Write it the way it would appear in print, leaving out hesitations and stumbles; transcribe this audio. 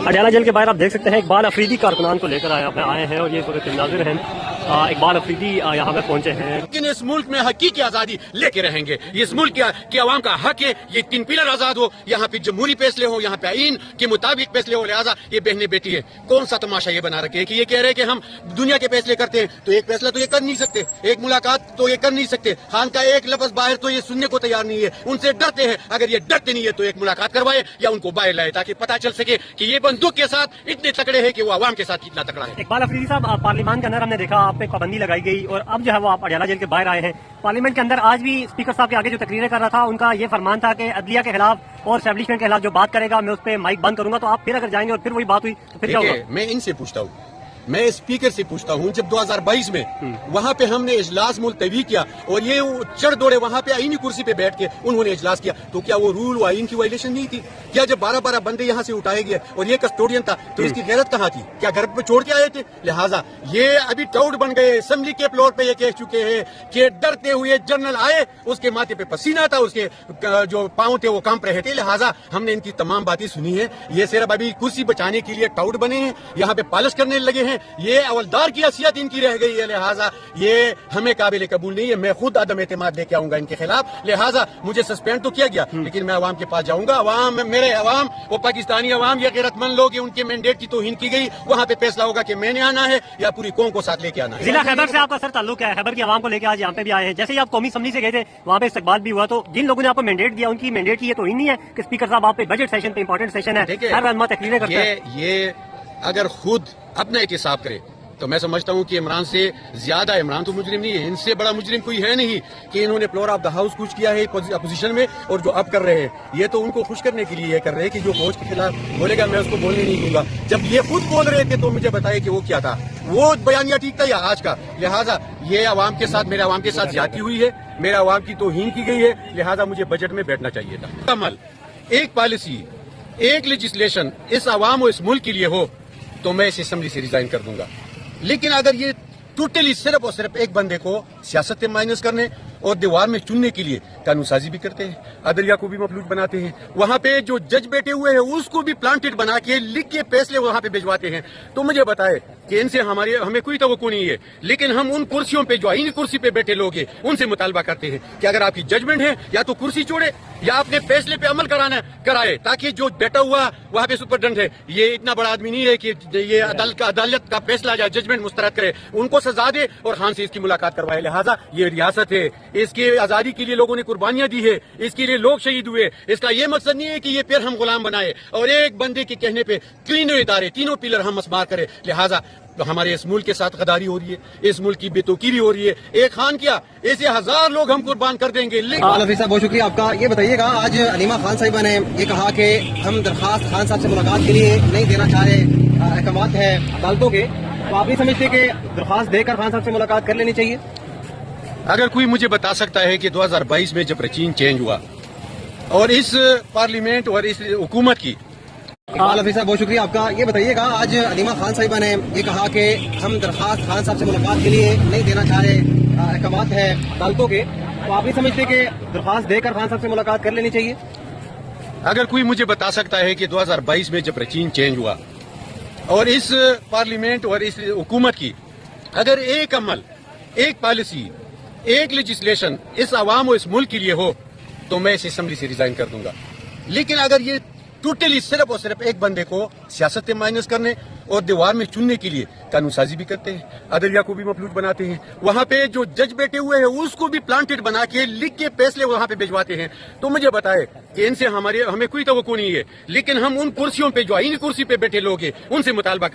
Adiala jail के बाहर आप देख सकते हैं इकबाल अफरीदी कारकुनान को लेकर आए हैं और ये सूरत नाज़िर हैं। इकबाल अफरीदी यहाँ पे पहुंचे हैं। लेकिन इस मुल्क में हकीकी आजादी लेके रहेंगे। इस मुल्क की आवाम का हक है ये 3 पिलर आजाद हो, यहाँ पे जमहूरी फैसले हो, यहाँ पे आईन के मुताबिक फैसले हो। लिहाजा ये बहने बेटी है, कौन सा तमाशा ये बना रखे कि ये कह रहे हैं कि हम दुनिया के फैसले करते हैं, तो एक फैसला तो ये कर नहीं सकते, एक मुलाकात तो ये कर नहीं सकते, खान का एक लफ्ज बाहर तो ये सुनने को तैयार नहीं है। उनसे डरते हैं, अगर ये डरते नहीं है तो एक मुलाकात करवाए या उनको बाहर लाए ताकि पता चल सके कि ये बंदूक के साथ इतने तकड़े हैं कि वो आवाम के साथ कितना तकड़ा है। इकबाल अफरीदी साहब, पार्लियामेंट के अंदर हमने देखा आप पे पाबंदी लगाई गई और अब जो है वो आप अडयाला जेल के बाहर आए हैं। पार्लियामेंट के अंदर आज भी स्पीकर साहब के आगे जो तकरीरें कर रहा था उनका ये फरमान था कि अदलिया के खिलाफ और एस्टैब्लिशमेंट के खिलाफ जो बात करेगा मैं उस पर माइक बंद करूंगा। तो आप फिर अगर जाएंगे और फिर वही बात हुई तो फिर क्या होगा? मैं इनसे पूछता हूँ, मैं स्पीकर से पूछता हूँ, जब 2022 में वहाँ पे हमने इजलास मुलतवी किया और ये चढ़ दौड़े वहाँ पे आईनी कुर्सी पे बैठ के उन्होंने इजलास किया, तो क्या वो रूल व आईन की वायलेशन नहीं थी? क्या जब 12-12 बंदे यहाँ से उठाए गए और ये कस्टोडियन था तो इसकी गैरत कहाँ थी? क्या घर पे छोड़ के आए थे? लिहाजा ये अभी टाउट बन गए, असेंबली के फ्लोर पे ये कह चुके हैं कि डरते हुए जनरल आए, उसके माथे पे पसीना था, उसके जो पाँव थे वो कांप रहे थे। लिहाजा हमने इनकी तमाम बातें सुनी है। ये सिर्फ अभी कुर्सी बचाने के लिए टाउट बने हैं, यहाँ पे पालिश करने लगे हैं। ये अवलदार की हैसियत इनकी रह गई है। लिहाजा ये हमें काबिल कबूल नहीं है। मैं खुद अदम एतमाद लेके आऊंगा इनके खिलाफ। लिहाजा मुझे सस्पेंड तो किया गया, लेकिन मैं अवाम के पास जाऊंगा। अवाम, मेरे अवाम, वो पाकिस्तानी अवाम, ये गैरतमंद लोग, उनके मैंडेट की तौहीन की गई, वहाँ पे फैसला होगा कि मैंने आना है या पूरी कौम को साथ लेके आना है। जिला खैबर से आपका सर ताल्लुक है, खैबर की आवाम को लेकर आज यहाँ पे भी आए हैं। जैसे ही आप कौमी असम्बली से गए थे वहाँ पे इस्तकबाल भी हुआ, तो जिन लोगों ने आपको मैंडेट दिया उनकी मैंडेट की ये तौहीन नहीं है कि स्पीकर साहब आप पे बजट सेशन पे इंपॉर्टेंट सेशन है, हर रहनुमा तकरीरें करते हैं। ये अगर खुद अपना एहतिसाब करे तो मैं समझता हूं कि इमरान से ज्यादा, इमरान तो मुजरिम नहीं है, इनसे बड़ा मुजरिम कोई है नहीं कि इन्होंने फ्लोर ऑफ द हाउस कुछ किया है अपोजिशन में, और जो अब कर रहे हैं ये तो उनको खुश करने के लिए ये कर रहे हैं कि जो फौज के खिलाफ बोलेगा मैं उसको बोलने नहीं दूंगा। जब ये खुद बोल रहे थे तो मुझे बताया कि वो क्या था, वो बयानिया ठीक था या आज का। लिहाजा ये अवाम के साथ, मेरे अवाम के साथ ज्यादती हुई है, मेरे अवाम की तौहीन की गई है। लिहाजा मुझे बजट में बैठना चाहिए था। अमल, एक पॉलिसी, एक लेजिस्लेशन इस अवाम और इस मुल्क के लिए हो तो मैं इस असेंबली से रिजाइन कर दूंगा। लेकिन अगर ये टोटली सिर्फ और सिर्फ एक बंदे को सियासत में माइनस करने और दीवार में चुनने के लिए कानून साजी भी करते हैं, अदलिया को भी मफलूज बनाते हैं, वहाँ पे जो जज बैठे हुए हैं उसको भी प्लांटेड बना के लिख के फैसले वहाँ पे भिजवाते हैं, तो मुझे बताए कि इनसे हमें कोई तवक्को नहीं है। लेकिन हम उन कुर्सियों पे, जो आईनी कुर्सी पे बैठे लोग हैं, उनसे मुतालबा करते हैं कि अगर आपकी जजमेंट है या तो कुर्सी छोड़े या अपने फैसले पे अमल कराए, ताकि जो बैठा हुआ वहाँ पे सुपरडेंट है ये इतना बड़ा आदमी नहीं है कि ये अदालत का फैसला या जजमेंट मुस्तरद करे, उनको सजा दे और खान से इसकी मुलाकात करवाए। लिहाजा ये रियासत है, इसकी आजादी के लिए लोगों ने कुर्बानियां दी है, इसके लिए लोग शहीद हुए। इसका ये मकसद नहीं है कि ये फिर हम गुलाम बनाए और एक बंदे के कहने पे तीनों इदारे, तीनों पिलर हम मस्मार करें। लिहाजा तो हमारे इस मुल्क के साथ गद्दारी हो रही है, इस मुल्क की बेतौकीरी हो रही है। एक खान क्या, ऐसे 1000 लोग हम कुर्बान कर देंगे। हफीज साहब बहुत शुक्रिया आपका। ये बताइएगा, आज अलीमा खान साहिबा ने ये कहा कि हम दरखास्त खान साहब से मुलाकात के लिए नहीं देना चाह रहे, अहकामात है अदालतों के, तो आप नहीं समझते कि दरखास्त देकर खान साहब से मुलाकात कर लेनी चाहिए? अगर कोई मुझे बता सकता है कि 2022 में जब रचीन चेंज हुआ और इस पार्लियामेंट और इस हुकूमत की। हफीज साहब बहुत शुक्रिया आपका। ये बताइएगा, आज अलीमा खान साहिबा ने ये कहा कि हम दरखास्त खान साहब से मुलाकात के लिए नहीं देना चाह रहे, अहकामात है अदालतों के, तो आप नहीं समझते कि दरखास्त देकर खान साहब से मुलाकात कर लेनी चाहिए? अगर कोई मुझे बता सकता है कि 2022 में जब रचीन चेंज हुआ और इस पार्लियामेंट और इस हुकूमत की अगर एक अमल, एक पॉलिसी, एक लेजिस्लेशन इस अवाम और इस मुल्क के लिए हो तो मैं इस असेंबली से रिजाइन कर दूंगा। लेकिन अगर ये टोटली सिर्फ और सिर्फ एक बंदे को सियासत में माइनस करने और दीवार में चुनने के लिए कानून साजी भी करते हैं, अदलिया को भी मफलूज बनाते हैं, वहाँ पे जो जज बैठे हुए हैं उसको भी प्लांटेड बना के लिख के फैसले वहाँ पे भिजवाते हैं, तो मुझे बताए कि इनसे हमें कोई तवक्को नहीं है। लेकिन हम उन कुर्सियों पे, जो आईनी कुर्सी पे बैठे लोग हैं, उनसे मुतालबा